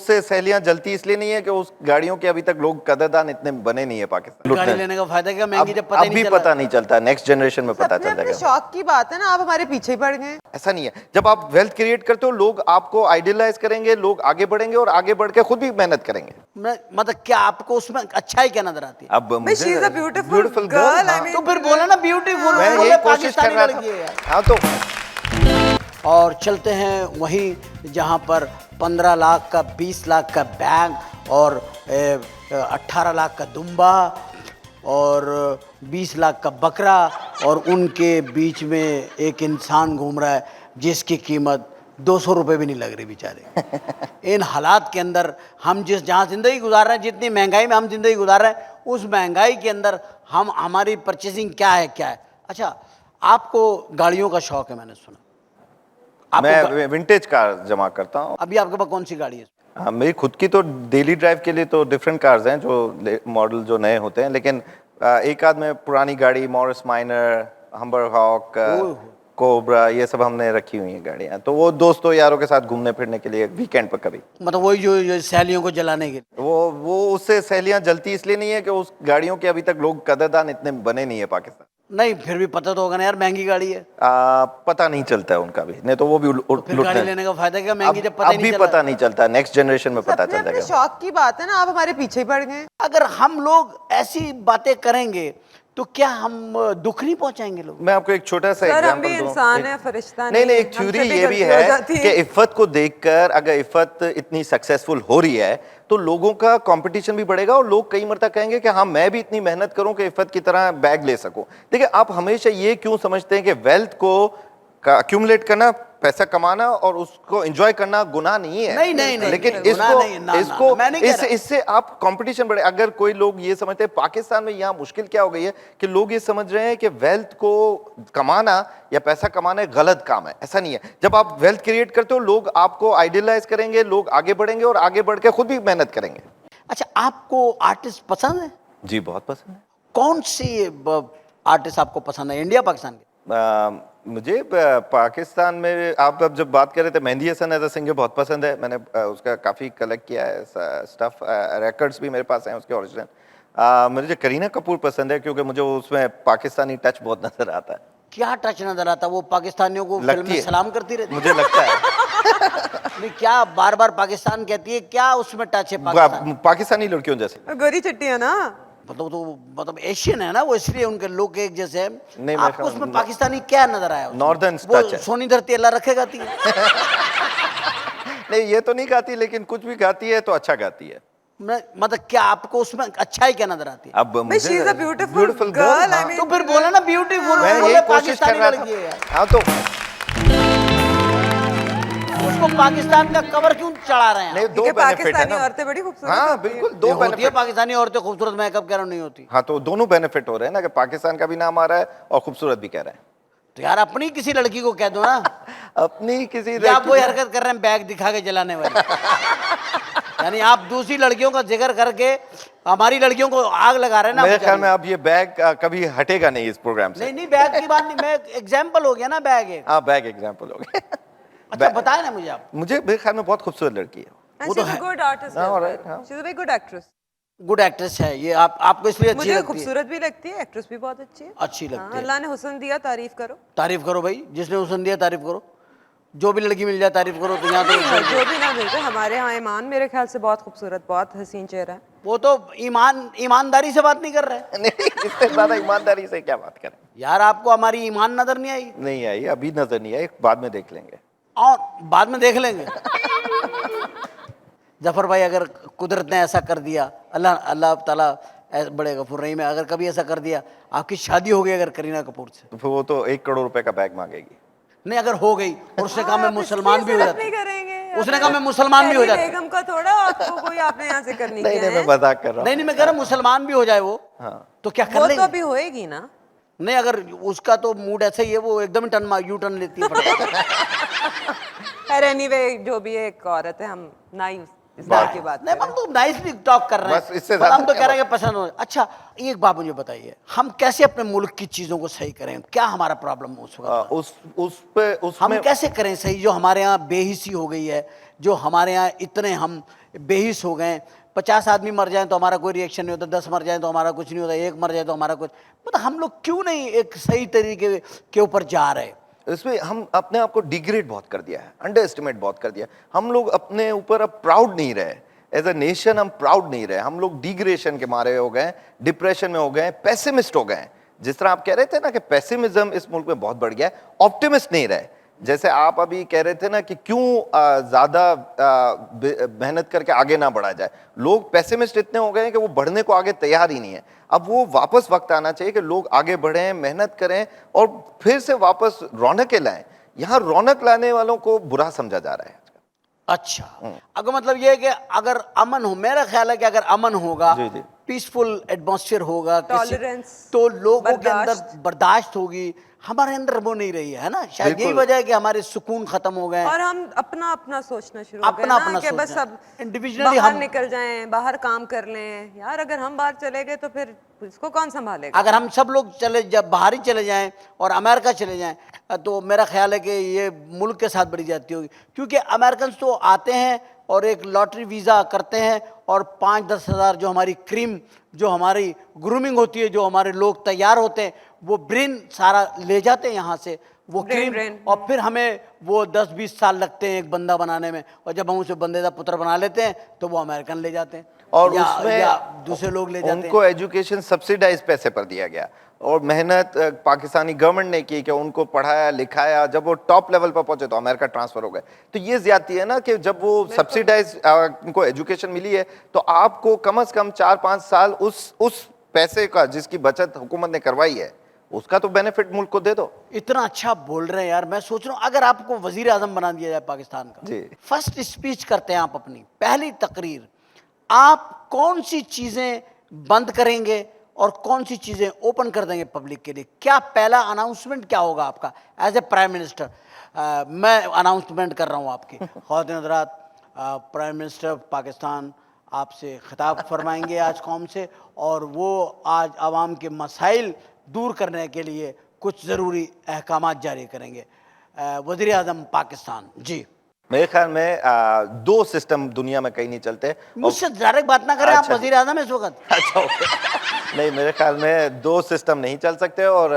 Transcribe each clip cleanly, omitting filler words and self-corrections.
उससे सहेलियां जलती इसलिए नहीं है कि उस गाड़ियों के अभी तक लोग कदरदान इतने बने नहीं है पाकिस्तान। गाड़ी लेने का फायदा क्या, महंगी जब पता ही नहीं अभी चला। पता नहीं चलता, नेक्स्ट जनरेशन में पता अपने चल अपने जाएगा। शौक की बात है ना, आप हमारे पीछे ही पड़ गए। ऐसा नहीं है, जब आप वेल्थ क्रिएट करते हो लोग आपको आइडियलाइज करेंगे, लोग आगे बढ़ेंगे और आगे बढ़ के खुद भी मेहनत करेंगे। मतलब क्या आपको उसमें अच्छाई क्या नजर आती है? अब मुझे she is a beautiful girl, I mean, तो फिर बोला ना ब्यूटीफुल, मैं बोले यही कोशिश कर पाकिस्तानी रहा लड़की है यार। था। हाँ तो और चलते हैं वहीं जहां पर 15 लाख का, 20 लाख का बैंक और 18 लाख का दुम्बा और 20 लाख का बकरा और उनके बीच में एक इंसान घूम रहा है जिसकी कीमत 200 रुपये भी नहीं लग रही बेचारे। इन हालात के अंदर हम जहाँ ज़िंदगी गुजार रहे हैं, जितनी महंगाई में हम ज़िंदगी गुजार रहे हैं, उस महंगाई के अंदर हमारी परचेसिंग क्या है। अच्छा, आपको गाड़ियों का शौक है, मैंने सुना। मैं विंटेज कार जमा करता हूँ। अभी आपके पास कौन सी गाड़ी है? हाँ, मेरी खुद की तो डेली ड्राइव के लिए तो डिफरेंट कार्स हैं जो मॉडल जो नए होते हैं, लेकिन एक आध में पुरानी गाड़ी, Morris Minor, Humber Hawk, Cobra, ये सब हमने रखी हुई हैं गाड़ियाँ। तो वो दोस्तों यारों के साथ घूमने फिरने के लिए वीकेंड पर कभी। मतलब वही जो सहेलियों को जलाने के लिए। वो उससे सहेलियां जलती इसलिए नहीं है कि उस गाड़ियों के अभी तक लोग कदरदान इतने बने नहीं है पाकिस्तान। नहीं, फिर भी पता तो होगा ना यार, महंगी गाड़ी है। पता नहीं चलता है उनका भी, नहीं तो वो भी फिर गाड़ी लेने का फायदा क्या, महंगी जब पता ही नहीं अभी चला। पता नहीं चलता, नेक्स्ट जनरेशन में पता अपने चल अपने जाएगा। शौक की बात है ना, आप हमारे पीछे ही पड़ गए। अगर हम लोग ऐसी बातें करेंगे तो क्या हम दुख नहीं पहुंचाएंगे लोग? मैं आपको एक छोटा सा सर, हम भी एग्जांपल दूं। इंसान है, फरिश्ता नहीं, नहीं। एक थ्योरी हमसे भी ये भी गलती हो है जाती है। कि इफ़्फ़त को देखकर अगर इफ़्फ़त इतनी सक्सेसफुल हो रही है तो लोगों का कंपटीशन भी बढ़ेगा और लोग कई मरता कहेंगे कि हाँ, मैं भी इतनी मेहनत करूं कि इफ़्फ़त की तरह बैग ले सकूं। देखिए, आप हमेशा ये क्यों समझते हैं कि वेल्थ को अक्यूमुलेट करना, पैसा कमाना और उसको एंजॉय करना गुनाह नहीं है? नहीं, लेकिन गुनाह नहीं, ना, मैं नहीं कह रहा। इससे आप कंपटीशन बढ़े। अगर कोई लोग ये समझते हैं, पाकिस्तान में यहाँ मुश्किल क्या हो गई है कि लोग ये समझ रहे हैं कि वेल्थ को कमाना या पैसा कमाना एक गलत काम है। ऐसा नहीं है, जब आप वेल्थ क्रिएट करते हो लोग आपको आइडियलाइज करेंगे, लोग आगे बढ़ेंगे और आगे बढ़ के खुद भी मेहनत करेंगे। अच्छा, आपको आर्टिस्ट पसंद है? जी, बहुत पसंद है। कौन सी आर्टिस्ट आपको पसंद है, इंडिया पाकिस्तान के? मुझे पाकिस्तान में, आप अब जब बात कर रहे थे, Mehdi Hassan as a singer बहुत पसंद है। मैंने उसका काफ़ी कलेक्ट किया है स्टफ, रिकॉर्ड्स भी मेरे पास हैं उसके ओरिजिनल। मुझे करीना कपूर पसंद है क्योंकि मुझे उसमें पाकिस्तानी टच बहुत नजर आता है। क्या टच नजर आता? वो पाकिस्तानियों को फिल्म में सलाम करती रहती मुझे लगता है। नहीं, क्या बार बार पाकिस्तान कहती है, क्या उसमें टच है पाकिस्तान? पाकिस्तानी लड़कियों जैसे। गोरी चट्टी है ना, मतलब एशियन है ना वो, इसलिए उनके लोग एक जैसे हैं। नहीं, आपको उसमें पाकिस्तानी क्या नजर आया? नॉर्दर्न वो टच है। सोनी धरती अल्लाह रखे गाती है। नहीं, ये तो नहीं गाती, लेकिन कुछ भी गाती है तो अच्छा गाती है। मतलब क्या आपको उसमें अच्छाई क्या नजर आती है? अब मुझे she is a beautiful girl, I mean, तो फिर बोला ना ब्यूटीफुल, मैं बोले यही कोशिश कर पाकिस्तानी रहा लड़की है यार। था। हाँ तो उसको पाकिस्तान का कवर क्यों चढ़ा रहे हैं? नहीं, दो क्योंकि बेनिफिट है पाकिस्तानी ना। औरतें बड़ी खूबसूरत हाँ, होती हैं। बिल्कुल, नहीं दो होती है बेनिफिट। पाकिस्तानी औरतें खूबसूरत, मैं कब कह रहा हूँ नहीं होती। हाँ, तो दोनों बेनिफिट हो रहे हैं ना, कि पाकिस्तान का भी नाम आ रहा है और खूबसूरत भी कह रहे हैं। तो यार अपनी किसी लड़की को कह दो ना। अपनी किसी या आप वही हरकत कर रहे हैं बैग दिखा के जलाने वाली। यानी आप दूसरी लड़कियों का जिक्र करके हमारी लड़कियों को आग लगा रहे हैं ना। मेरे ख्याल में अब ये बैग कभी हटेगा नहीं इस प्रोग्राम से। नहीं, बैग की बात नहीं, मैं एग्जाम्पल हो गया ना बैग एक। हाँ, बैग एग्जाम्पल हो गया। अच्छा बताए ना मुझे आप। मुझे मेरे ख्याल में बहुत खूबसूरत लड़की है। And वो तो she's a है। good artist हाँ, as well. alright, हाँ। She's a very good actress. Good actress है ये, आपको इसलिए अच्छी मुझे लगती है? खूबसूरत भी लगती है, एक्ट्रेस भी बहुत अच्छी है। अच्छी लगती है। अल्लाह ने हुस्न दिया, तारीफ करो। तारीफ करो भाई, जिसने हुस्न दिया तारीफ करो। जो भी लड़की मिल जाए तारीफ करो। तो यहाँ तो जो भी ना मिलते, हमारे यहाँ ईमान मेरे ख्याल से बहुत खूबसूरत, बहुत हसीन चेहरा है। वो तो ईमानदारी से बात नहीं कर रहे नहीं, इससे ज्यादा ईमानदारी से क्या बात करें। यार। आपको हमारी ईमान नजर नहीं आई? नहीं आई, अभी नजर नहीं आई, बाद में देख लेंगे। और बाद में देख लेंगे। जफर भाई, अगर कुदरत ने ऐसा कर दिया, अल्लाह ताला बड़े गफूर रहीम है, अगर कभी ऐसा कर दिया आपकी शादी हो गई अगर करीना कपूर से, तो फिर वो तो 1 करोड़ रुपए का बैग मांगेगी। नहीं अगर हो गई और उसने कहा मैं मुसलमान भी हो जाती, नहीं करेंगे। उसने कहा मैं मुसलमान भी हो जाती। बेगम का थोड़ा आपको कोई आपने यहाँ से करनी नहीं, क्या मैं है? मजाक कर रहा नहीं, मैं कह रहा मुसलमान भी हो जाए वो, तो क्या कर वो तो लेंगे? अभी होएगी ना। नहीं, अगर उसका तो मूड ऐसा ही है, वो एकदम ही यू टर्न लेती है फटाफट। अरे एनीवे, जो भी एक औरत है, हम ना ही इस बात की बात नहीं, करें। हम तो नाइसली टॉक कर रहे हैं, बस इससे पर हम तो ज्यादा कह रहे हैं कि पसंद हो। अच्छा, एक बात मुझे बताइए, हम कैसे अपने मुल्क की चीजों को सही करें? क्या हमारा प्रॉब्लम उस वक्त? उस पे हम उसमें कैसे करें सही? जो हमारे यहाँ बेहिसी हो गई है, जो हमारे यहाँ इतने हम बेहिस हो गए। 50 आदमी मर जाए तो हमारा कोई रिएक्शन नहीं होता, 10 मर जाए तो हमारा कुछ नहीं होता, 1 मर जाए तो हमारा कुछ, मतलब हम लोग क्यों नहीं एक सही तरीके के ऊपर जा रहे? इसमें हम अपने आप को डिग्रेड बहुत कर दिया है, अंडर एस्टिमेट बहुत कर दिया। हम लोग अपने ऊपर अब प्राउड नहीं रहे, एज अ नेशन हम प्राउड नहीं रहे। हम लोग डिग्रेशन के मारे हो गए, डिप्रेशन में हो गए, पेसिमिस्ट हो गए। जिस तरह आप कह रहे थे ना कि पेसिमिज्म इस मुल्क में बहुत बढ़ गया है, ऑप्टिमिस्ट नहीं रहे। जैसे आप अभी कह रहे थे ना कि क्यों ज्यादा मेहनत करके आगे ना बढ़ा जाए, लोग पेसिमिस्ट इतने हो गए हैं कि वो बढ़ने को आगे तैयार ही नहीं है। अब वो वापस वक्त आना चाहिए कि लोग आगे बढ़ें, मेहनत करें और फिर से वापस रौनकें लाएं। यहाँ रौनक लाने वालों को बुरा समझा जा रहा है। अच्छा, अगर मतलब ये है कि अगर अमन हो, मेरा ख्याल है कि अगर अमन होगा, जी, जी। पीसफुल एटमॉस्फेयर होगा, Tolerance, तो लोगों के अंदर बर्दाश्त। बर्दाश्त होगी। हमारे अंदर वो नहीं रही है ना, शायद यही बिल्कुल। वजह है कि हमारे सुकून खत्म हो गए। और हम अपना अपना सोचना शुरू हो गए अपना ना अपना कि बस सोचना। अब Individually बाहर हम- निकल जाएं, बाहर काम कर लें। यार अगर हम बाहर चले गए तो फिर इसको कौन संभालेगा? अगर हम सब लोग चले, जब बाहर ही चले जाएं और अमेरिका चले जाएं, तो मेरा ख्याल है कि ये मुल्क के साथ बड़ी जाती होगी। क्योंकि अमेरिकन तो आते हैं और एक लॉटरी वीज़ा करते हैं और 5-10 हज़ार जो हमारी क्रीम, जो हमारी ग्रूमिंग होती है, जो हमारे लोग तैयार होते हैं, वो ब्रेन सारा ले जाते हैं यहाँ से, वो क्रीम, ब्रेन। और फिर हमें वो 10-20 साल लगते हैं एक बंदा बनाने में, और जब हम उसे बंदे का पुत्र बना लेते हैं तो वो अमेरिकन ले जाते हैं और या दूसरे लोग ले जाते हैं। उनको एजुकेशन सब्सिडाइज पैसे पर दिया गया और मेहनत पाकिस्तानी गवर्नमेंट ने की कि उनको पढ़ाया लिखाया। जब वो टॉप लेवल पर पहुंचे तो अमेरिका ट्रांसफर हो गए। तो ये ज्यादती है ना कि जब वो सब्सिडाइज उनको एजुकेशन मिली है तो आपको कम से कम 4-5 साल उस पैसे का जिसकी बचत हुकूमत ने करवाई है उसका तो बेनिफिट मुल्क को दे दो। इतना अच्छा बोल रहे हैं यार। मैं सोच रहा हूँ अगर आपको वजीर आजम बना दिया जाए पाकिस्तान का, जी। फर्स्ट स्पीच करते हैं आप, अपनी पहली तकरीर, आप कौन सी चीजें बंद करेंगे और कौन सी चीजें ओपन कर देंगे पब्लिक के लिए? क्या पहला अनाउंसमेंट क्या होगा आपका एज ए प्राइम मिनिस्टर? मैं अनाउंसमेंट कर रहा हूँ आपकी। ख्वातीन हज़रात, प्राइम मिनिस्टर पाकिस्तान आपसे खिताब फरमाएंगे आज कौम से, और वो आज आवाम के मसाइल दूर करने के लिए कुछ ज़रूरी अहकामात जारी करेंगे। वज़ीर आज़म पाकिस्तान जी। मेरे ख्याल में 2 सिस्टम दुनिया में कहीं नहीं चलते। मुझसे डायरेक्ट बात ना करें, आप अच्छा। वज़ीर आज़म इस वक्त। अच्छा, ओके। नहीं, मेरे ख्याल में 2 सिस्टम नहीं चल सकते और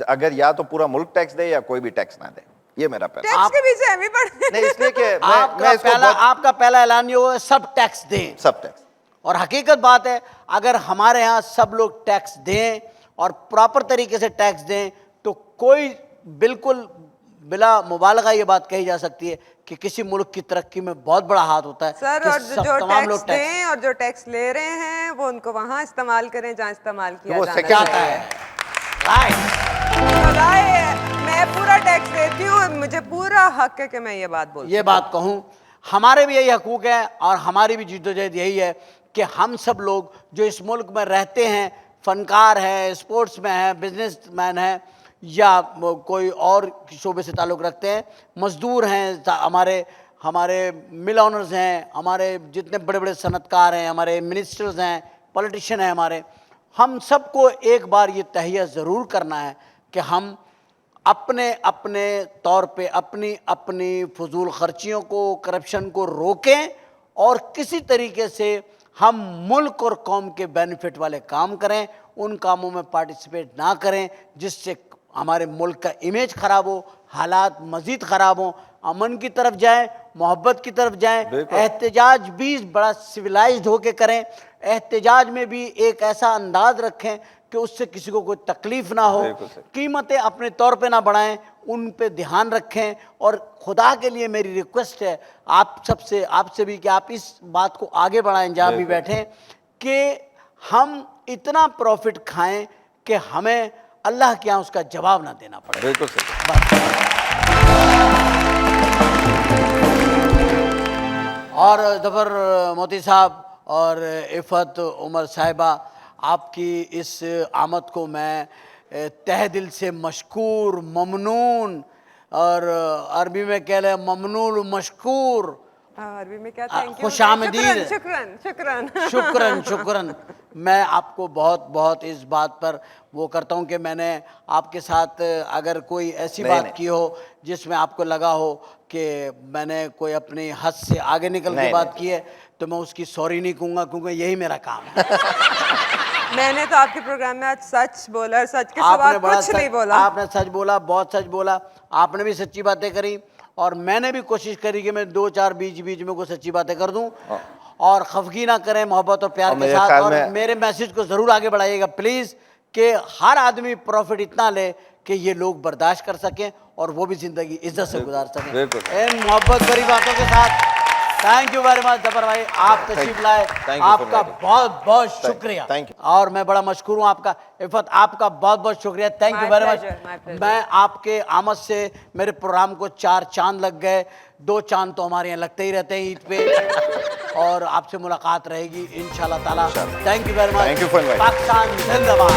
अगर या तो पूरा मुल्क टैक्स दे या कोई भी टैक्स ना दे। ये मेरा पहला। टैक्स के पीछे हम ही पड़े। नहीं, इसलिए कि मैं इसको आपका पहला ऐलान ये हुआ सब टैक्स दें। सब टैक्स। और हकीकत बात है, अगर हमारे यहाँ सब लोग टैक्स दें और प्रॉपर तरीके से टैक्स दें तो कोई बिल्कुल बिला मुबालगा ये बात कही जा सकती है कि किसी मुल्क की तरक्की में बहुत बड़ा हाथ होता है। सर, कि और जो तमाम टैक्स दें और जो टैक्स ले रहे हैं वो उनको वहां इस्तेमाल करें जहां इस्तेमाल किया वो जाना second चाहिए। है राइट। तो राय, मैं पूरा टैक्स देती हूँ, मुझे पूरा हक है कि मैं ये बात बोलूं। ये बात कहूँ, हमारे भी यही हकूक है और हमारी भी जद्दोजहद यही है कि हम सब लोग जो इस मुल्क में रहते हैं, फनकार हैं, स्पोर्ट्स में हैं, बिजनेसमैन हैं या कोई और शोबे से ताल्लुक़ रखते हैं, मज़दूर हैं, हमारे मिल ऑनर्स हैं, हमारे जितने बड़े बड़े सनतकार हैं, हमारे मिनिस्टर्स हैं, पॉलिटिशियन हैं हमारे, हम सबको एक बार ये तहिया ज़रूर करना है कि हम अपने अपने तौर पे अपनी अपनी फजूल खर्चियों को, करप्शन को रोकें और किसी तरीके से हम मुल्क और कौम के बेनिफिट वाले काम करें। उन कामों में पार्टिसिपेट ना करें जिससे हमारे मुल्क का इमेज ख़राब हो, हालात मज़ीद ख़राब हों। अमन की तरफ जाएं, मोहब्बत की तरफ जाएं, एहतजाज भी बड़ा सिविलाइज्ड होके करें। एहतजाज में भी एक ऐसा अंदाज रखें कि उससे किसी को कोई तकलीफ ना हो। कीमतें अपने तौर पे ना बढ़ाएं, उन पे ध्यान रखें। और खुदा के लिए मेरी रिक्वेस्ट है आपसे भी कि आप इस बात को आगे बढ़ाएं जहाँ भी बैठें, कि हम इतना प्रॉफिट खाएं कि हमें अल्लाह के यहाँ उसका जवाब ना देना पड़े। बिल्कुल सही। और ज़फ़र मोती साहब और इफ़त उमर साहिबा, आपकी इस आमद को मैं तहे दिल से मशकूर, ममनून, और अरबी में कह लें ममनून मशकूर, अरबी में क्या, थैंक यू, खुशामदीद, शुक्रन शुक्रन शुक्रन शुक्रन। मैं आपको बहुत बहुत इस बात पर वो करता हूँ कि मैंने आपके साथ अगर कोई ऐसी बात की हो जिसमें आपको लगा हो कि मैंने कोई अपनी हद से आगे निकल के बात की है, तो मैं उसकी सॉरी नहीं कहूँगा, क्योंकि यही मेरा काम है। मैंने तो आपके प्रोग्राम में आज सच बोला और सच के सिवा कुछ नहीं बोला। आपने सच बोला, बहुत सच बोला। आपने भी सच्ची बातें करी और मैंने भी कोशिश करी कि मैं 2-4 बीच बीच में कोई सच्ची बातें कर दूं। और खफगी ना करें, मोहब्बत और प्यार के साथ। और मेरे मैसेज को जरूर आगे बढ़ाइएगा प्लीज, कि हर आदमी प्रॉफिट इतना ले कि ये लोग बर्दाश्त कर सकें और वो भी जिंदगी इज्जत से गुजार सकें, इन मोहब्बत भरी बातों के साथ। Thank you very much Zafar भाई, आप तशरीफ लाए, आपका बहुत बहुत शुक्रिया। और मैं बड़ा मशकूर हूँ आपका। इफ़त, आपका बहुत बहुत शुक्रिया, थैंक यू वेरी मच। मैं आपके आमद से मेरे प्रोग्राम को 4 चांद लग गए। 2 चांद तो हमारे यहाँ लगते ही रहते हैं ईद पे। और आपसे मुलाकात रहेगी इंशाल्लाह ताला। Thank you very much. Pakistan जिंदाबाद।